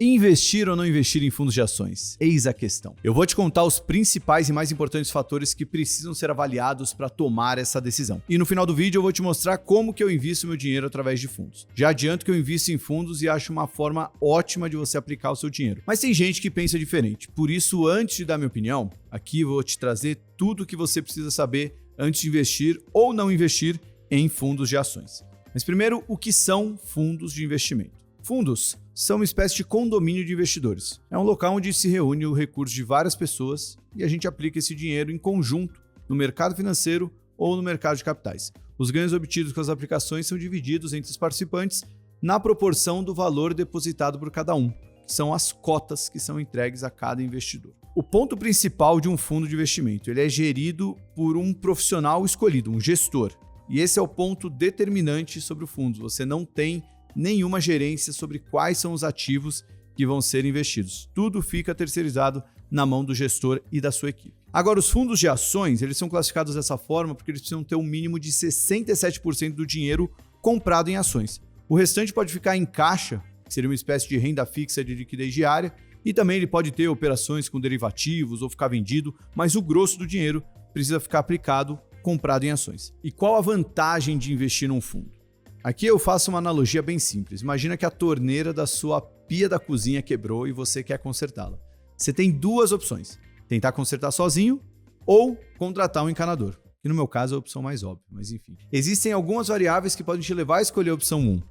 Investir ou não investir em fundos de ações? Eis a questão. Eu vou te contar os principais e mais importantes fatores que precisam ser avaliados para tomar essa decisão. E no final do vídeo eu vou te mostrar como que eu invisto meu dinheiro através de fundos. Já adianto que eu invisto em fundos e acho uma forma ótima de você aplicar o seu dinheiro. Mas tem gente que pensa diferente. Por isso, antes de dar minha opinião, aqui eu vou te trazer tudo o que você precisa saber antes de investir ou não investir em fundos de ações. Mas primeiro, o que são fundos de investimento? Fundos são uma espécie de condomínio de investidores. É um local onde se reúne o recurso de várias pessoas e a gente aplica esse dinheiro em conjunto no mercado financeiro ou no mercado de capitais. Os ganhos obtidos com as aplicações são divididos entre os participantes na proporção do valor depositado por cada um, que são as cotas que são entregues a cada investidor. O ponto principal de um fundo de investimento, ele é gerido por um profissional escolhido, um gestor. E esse é o ponto determinante sobre o fundo. Você não tem nenhuma gerência sobre quais são os ativos que vão ser investidos. Tudo fica terceirizado na mão do gestor e da sua equipe. Agora, os fundos de ações, eles são classificados dessa forma porque eles precisam ter um mínimo de 67% do dinheiro comprado em ações. O restante pode ficar em caixa, que seria uma espécie de renda fixa de liquidez diária, e também ele pode ter operações com derivativos ou ficar vendido, mas o grosso do dinheiro precisa ficar aplicado, comprado em ações. E qual a vantagem de investir num fundo? Aqui eu faço uma analogia bem simples. Imagina que a torneira da sua pia da cozinha quebrou e você quer consertá-la. Você tem duas opções: tentar consertar sozinho ou contratar um encanador. Que no meu caso é a opção mais óbvia, mas enfim. Existem algumas variáveis que podem te levar a escolher a opção 1.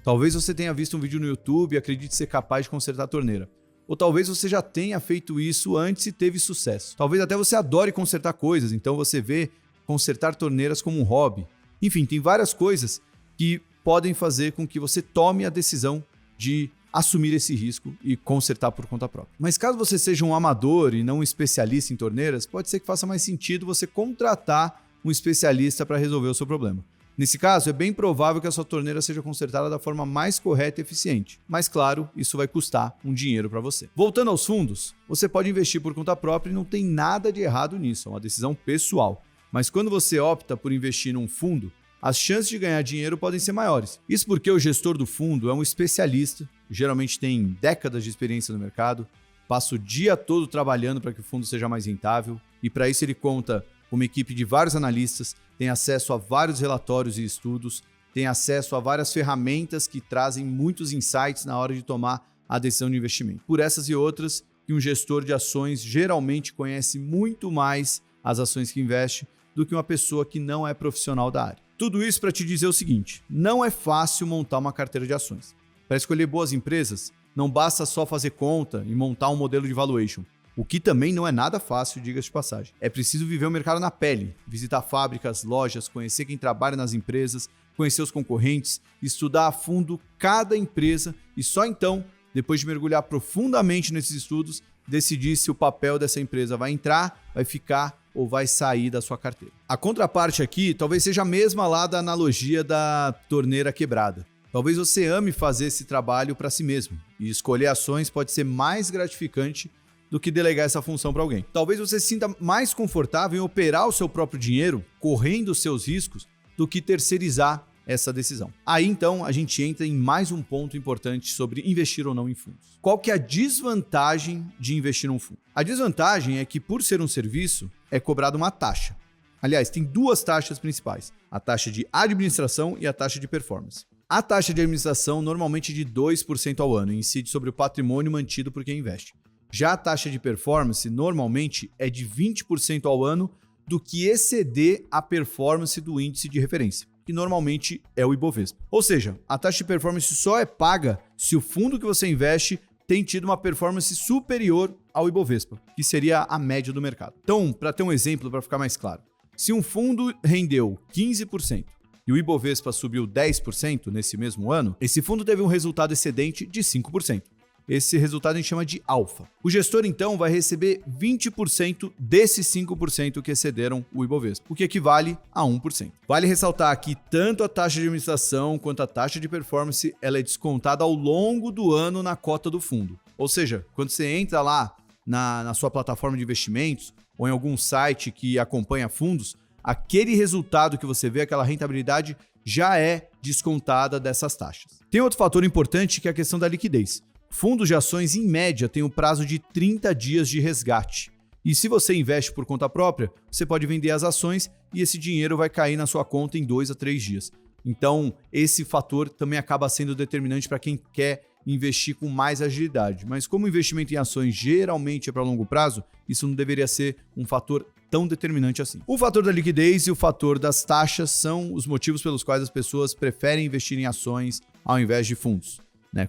Talvez você tenha visto um vídeo no YouTube e acredite ser capaz de consertar a torneira. Ou talvez você já tenha feito isso antes e teve sucesso. Talvez até você adore consertar coisas, então você vê consertar torneiras como um hobby. Enfim, tem várias coisas que podem fazer com que você tome a decisão de assumir esse risco e consertar por conta própria. Mas caso você seja um amador e não um especialista em torneiras, pode ser que faça mais sentido você contratar um especialista para resolver o seu problema. Nesse caso, é bem provável que a sua torneira seja consertada da forma mais correta e eficiente. Mas claro, isso vai custar um dinheiro para você. Voltando aos fundos, você pode investir por conta própria e não tem nada de errado nisso, é uma decisão pessoal. Mas quando você opta por investir num fundo, as chances de ganhar dinheiro podem ser maiores. Isso porque o gestor do fundo é um especialista, geralmente tem décadas de experiência no mercado, passa o dia todo trabalhando para que o fundo seja mais rentável e para isso ele conta com uma equipe de vários analistas, tem acesso a vários relatórios e estudos, tem acesso a várias ferramentas que trazem muitos insights na hora de tomar a decisão de investimento. Por essas e outras, que um gestor de ações geralmente conhece muito mais as ações que investe do que uma pessoa que não é profissional da área. Tudo isso para te dizer o seguinte: não é fácil montar uma carteira de ações. Para escolher boas empresas, não basta só fazer conta e montar um modelo de valuation, o que também não é nada fácil, diga-se de passagem. É preciso viver o mercado na pele, visitar fábricas, lojas, conhecer quem trabalha nas empresas, conhecer os concorrentes, estudar a fundo cada empresa e só então, depois de mergulhar profundamente nesses estudos, decidir se o papel dessa empresa vai entrar, vai ficar ou vai sair da sua carteira. A contraparte aqui talvez seja a mesma lá da analogia da torneira quebrada. Talvez você ame fazer esse trabalho para si mesmo e escolher ações pode ser mais gratificante do que delegar essa função para alguém. Talvez você se sinta mais confortável em operar o seu próprio dinheiro, correndo os seus riscos, do que terceirizar essa decisão. Aí então a gente entra em mais um ponto importante sobre investir ou não em fundos. Qual que é a desvantagem de investir num fundo? A desvantagem é que por ser um serviço, é cobrada uma taxa. Aliás, tem duas taxas principais: a taxa de administração e a taxa de performance. A taxa de administração normalmente é de 2% ao ano e incide sobre o patrimônio mantido por quem investe. Já a taxa de performance normalmente é de 20% ao ano do que exceder a performance do índice de referência, que normalmente é o Ibovespa. Ou seja, a taxa de performance só é paga se o fundo que você investe tem tido uma performance superior ao Ibovespa, que seria a média do mercado. Então, para ter um exemplo, para ficar mais claro, se um fundo rendeu 15% e o Ibovespa subiu 10% nesse mesmo ano, esse fundo teve um resultado excedente de 5%. Esse resultado a gente chama de alfa. O gestor, então, vai receber 20% desses 5% que excederam o Ibovespa, o que equivale a 1%. Vale ressaltar que tanto a taxa de administração quanto a taxa de performance ela é descontada ao longo do ano na cota do fundo. Ou seja, quando você entra lá na sua plataforma de investimentos ou em algum site que acompanha fundos, aquele resultado que você vê, aquela rentabilidade, já é descontada dessas taxas. Tem outro fator importante que é a questão da liquidez. Fundos de ações, em média, têm um prazo de 30 dias de resgate. E se você investe por conta própria, você pode vender as ações e esse dinheiro vai cair na sua conta em 2 a 3 dias. Então, esse fator também acaba sendo determinante para quem quer investir com mais agilidade. Mas como o investimento em ações geralmente é para longo prazo, isso não deveria ser um fator tão determinante assim. O fator da liquidez e o fator das taxas são os motivos pelos quais as pessoas preferem investir em ações ao invés de fundos.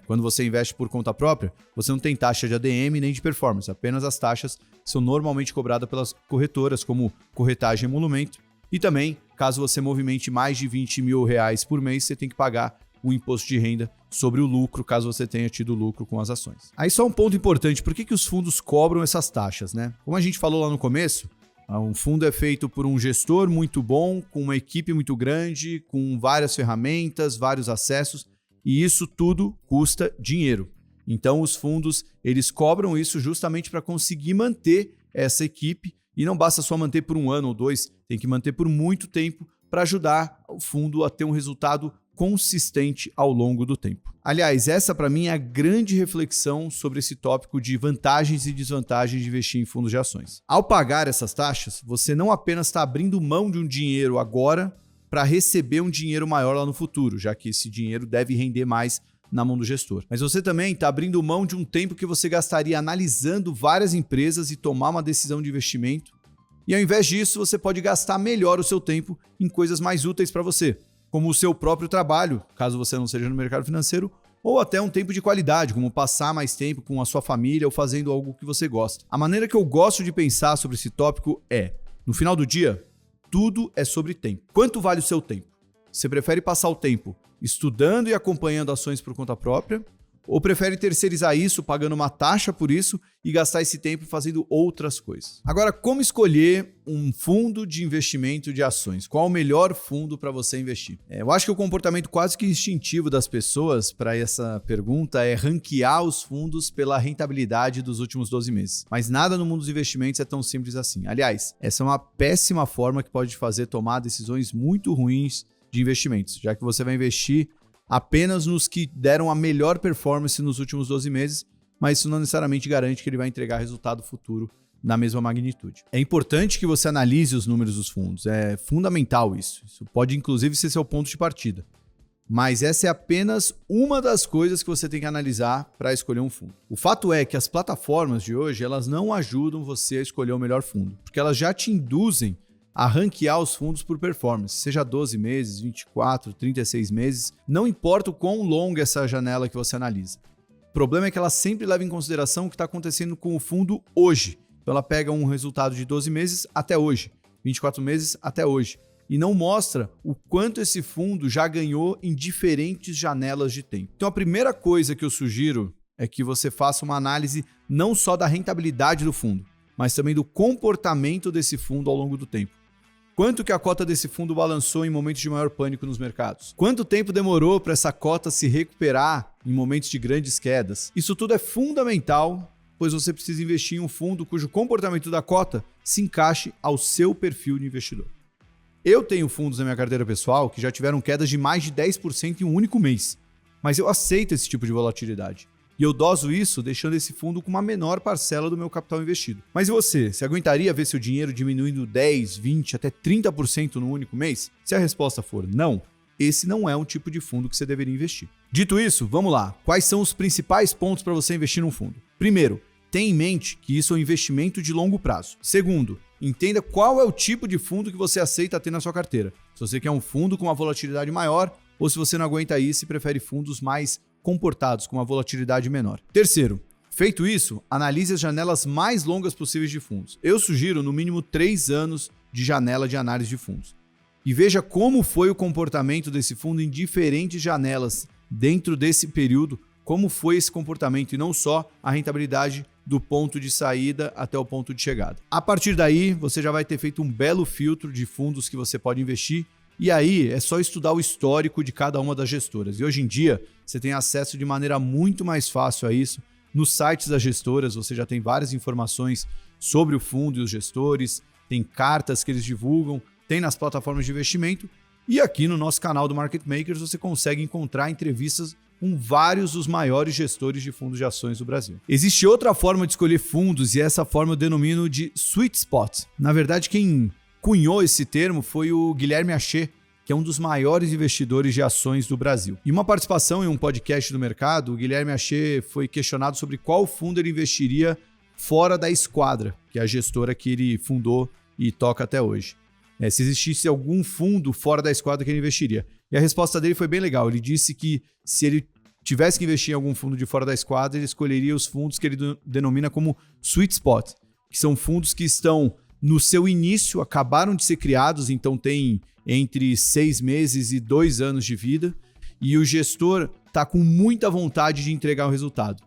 Quando você investe por conta própria, você não tem taxa de ADM nem de performance, apenas as taxas que são normalmente cobradas pelas corretoras, como corretagem e emolumento. E também, caso você movimente mais de R$20 mil por mês, você tem que pagar o imposto de renda sobre o lucro, caso você tenha tido lucro com as ações. Aí só um ponto importante, por que os fundos cobram essas taxas, Como a gente falou lá no começo, um fundo é feito por um gestor muito bom, com uma equipe muito grande, com várias ferramentas, vários acessos, e isso tudo custa dinheiro. Então os fundos, eles cobram isso justamente para conseguir manter essa equipe, e não basta só manter por 1 ano ou 2, tem que manter por muito tempo para ajudar o fundo a ter um resultado consistente ao longo do tempo. Aliás, essa para mim é a grande reflexão sobre esse tópico de vantagens e desvantagens de investir em fundos de ações. Ao pagar essas taxas, você não apenas está abrindo mão de um dinheiro agora para receber um dinheiro maior lá no futuro, já que esse dinheiro deve render mais na mão do gestor. Mas você também está abrindo mão de um tempo que você gastaria analisando várias empresas e tomar uma decisão de investimento. E ao invés disso, você pode gastar melhor o seu tempo em coisas mais úteis para você, como o seu próprio trabalho, caso você não seja no mercado financeiro, ou até um tempo de qualidade, como passar mais tempo com a sua família ou fazendo algo que você gosta. A maneira que eu gosto de pensar sobre esse tópico é, no final do dia, tudo é sobre tempo. Quanto vale o seu tempo? Você prefere passar o tempo estudando e acompanhando ações por conta própria? Ou prefere terceirizar isso, pagando uma taxa por isso e gastar esse tempo fazendo outras coisas? Agora, como escolher um fundo de investimento de ações? Qual o melhor fundo para você investir? Eu acho que o comportamento quase que instintivo das pessoas para essa pergunta é ranquear os fundos pela rentabilidade dos últimos 12 meses. Mas nada no mundo dos investimentos é tão simples assim. Aliás, essa é uma péssima forma que pode fazer tomar decisões muito ruins de investimentos, já que você vai investir apenas nos que deram a melhor performance nos últimos 12 meses, mas isso não necessariamente garante que ele vai entregar resultado futuro na mesma magnitude. É importante que você analise os números dos fundos, é fundamental isso. Isso pode inclusive ser seu ponto de partida. Mas essa é apenas uma das coisas que você tem que analisar para escolher um fundo. O fato é que as plataformas de hoje, elas não ajudam você a escolher o melhor fundo, porque elas já te induzem a ranquear os fundos por performance, seja 12 meses, 24, 36 meses, não importa o quão longa essa janela que você analisa. O problema é que ela sempre leva em consideração o que está acontecendo com o fundo hoje. Então ela pega um resultado de 12 meses até hoje, 24 meses até hoje, e não mostra o quanto esse fundo já ganhou em diferentes janelas de tempo. Então a primeira coisa que eu sugiro é que você faça uma análise não só da rentabilidade do fundo, mas também do comportamento desse fundo ao longo do tempo. Quanto que a cota desse fundo balançou em momentos de maior pânico nos mercados? Quanto tempo demorou para essa cota se recuperar em momentos de grandes quedas? Isso tudo é fundamental, pois você precisa investir em um fundo cujo comportamento da cota se encaixe ao seu perfil de investidor. Eu tenho fundos na minha carteira pessoal que já tiveram quedas de mais de 10% em um único mês, mas eu aceito esse tipo de volatilidade. E eu doso isso deixando esse fundo com uma menor parcela do meu capital investido. Mas e você? Você aguentaria ver seu dinheiro diminuindo 10, 20, até 30% no único mês? Se a resposta for não, esse não é um tipo de fundo que você deveria investir. Dito isso, vamos lá. Quais são os principais pontos para você investir num fundo? Primeiro, tenha em mente que isso é um investimento de longo prazo. Segundo, entenda qual é o tipo de fundo que você aceita ter na sua carteira. Se você quer um fundo com uma volatilidade maior ou se você não aguenta isso e prefere fundos mais comportados, com uma volatilidade menor. Terceiro, feito isso, analise as janelas mais longas possíveis de fundos. Eu sugiro no mínimo 3 anos de janela de análise de fundos. E veja como foi o comportamento desse fundo em diferentes janelas dentro desse período, como foi esse comportamento e não só a rentabilidade do ponto de saída até o ponto de chegada. A partir daí, você já vai ter feito um belo filtro de fundos que você pode investir. E aí é só estudar o histórico de cada uma das gestoras. E hoje em dia você tem acesso de maneira muito mais fácil a isso. Nos sites das gestoras você já tem várias informações sobre o fundo e os gestores, tem cartas que eles divulgam, tem nas plataformas de investimento. E aqui no nosso canal do Market Makers você consegue encontrar entrevistas com vários dos maiores gestores de fundos de ações do Brasil. Existe outra forma de escolher fundos e essa forma eu denomino de sweet spot. Na verdade, quem cunhou esse termo foi o Guilherme Achê, que é um dos maiores investidores de ações do Brasil. Em uma participação em um podcast do mercado, o Guilherme Achê foi questionado sobre qual fundo ele investiria fora da Esquadra, que é a gestora que ele fundou e toca até hoje. Se existisse algum fundo fora da Esquadra que ele investiria. E a resposta dele foi bem legal. Ele disse que se ele tivesse que investir em algum fundo de fora da Esquadra, ele escolheria os fundos que ele denomina como sweet spot, que são fundos que estão no seu início, acabaram de ser criados, então tem entre 6 meses e 2 anos de vida, e o gestor está com muita vontade de entregar o resultado.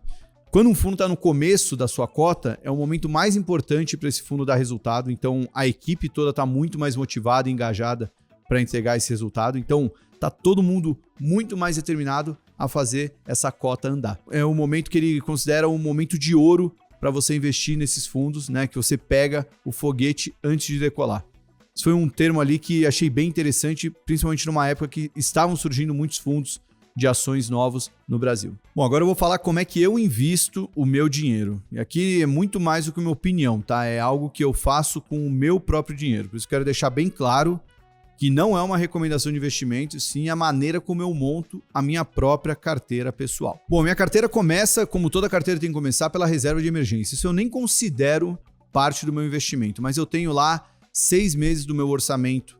Quando um fundo está no começo da sua cota, é o momento mais importante para esse fundo dar resultado, então a equipe toda está muito mais motivada e engajada para entregar esse resultado, então está todo mundo muito mais determinado a fazer essa cota andar. É o momento que ele considera um momento de ouro para você investir nesses fundos, né? Que você pega o foguete antes de decolar. Isso foi um termo ali que achei bem interessante, principalmente numa época que estavam surgindo muitos fundos de ações novos no Brasil. Bom, agora eu vou falar como é que eu invisto o meu dinheiro. E aqui é muito mais do que uma opinião, tá? É algo que eu faço com o meu próprio dinheiro. Por isso eu quero deixar bem claro que não é uma recomendação de investimento, sim a maneira como eu monto a minha própria carteira pessoal. Bom, minha carteira começa, como toda carteira tem que começar, pela reserva de emergência. Isso eu nem considero parte do meu investimento, mas eu tenho lá 6 meses do meu orçamento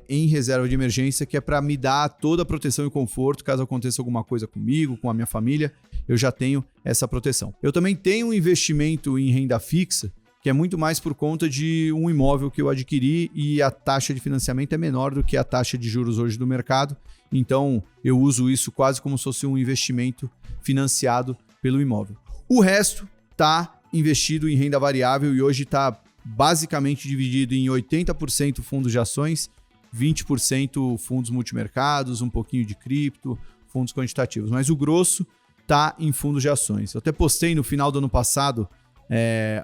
em reserva de emergência, que é para me dar toda a proteção e conforto, caso aconteça alguma coisa comigo, com a minha família, eu já tenho essa proteção. Eu também tenho um investimento em renda fixa, que é muito mais por conta de um imóvel que eu adquiri e a taxa de financiamento é menor do que a taxa de juros hoje do mercado. Então, eu uso isso quase como se fosse um investimento financiado pelo imóvel. O resto está investido em renda variável e hoje está basicamente dividido em 80% fundos de ações, 20% fundos multimercados, um pouquinho de cripto, fundos quantitativos. Mas o grosso está em fundos de ações. Eu até postei no final do ano passado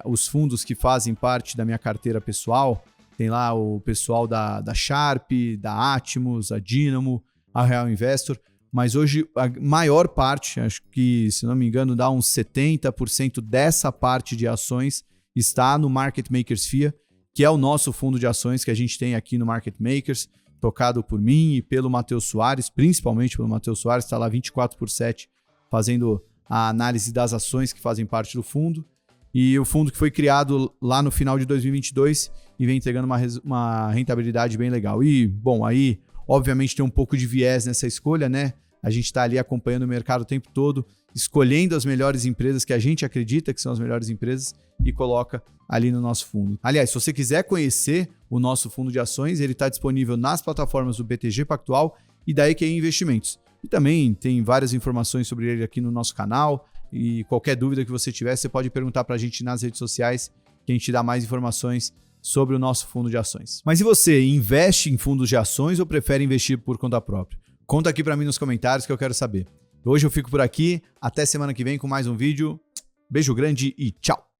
os fundos que fazem parte da minha carteira pessoal. Tem lá o pessoal da Sharp, da Atmos, a Dynamo, a Real Investor, mas hoje a maior parte, acho que se não me engano dá uns 70% dessa parte de ações está no Market Makers FIA, que é o nosso fundo de ações que a gente tem aqui no Market Makers, tocado por mim e pelo Matheus Soares, principalmente pelo Matheus Soares, está lá 24/7 fazendo a análise das ações que fazem parte do fundo. E o fundo que foi criado lá no final de 2022 e vem entregando uma rentabilidade bem legal. E, bom, aí, obviamente, tem um pouco de viés nessa escolha, né? A gente está ali acompanhando o mercado o tempo todo, escolhendo as melhores empresas que a gente acredita que são as melhores empresas e coloca ali no nosso fundo. Aliás, se você quiser conhecer o nosso fundo de ações, ele está disponível nas plataformas do BTG Pactual e da EQI Investimentos. E também tem várias informações sobre ele aqui no nosso canal. E qualquer dúvida que você tiver, você pode perguntar para a gente nas redes sociais, que a gente dá mais informações sobre o nosso fundo de ações. Mas e você, investe em fundos de ações ou prefere investir por conta própria? Conta aqui para mim nos comentários que eu quero saber. Hoje eu fico por aqui, até semana que vem com mais um vídeo. Beijo grande e tchau!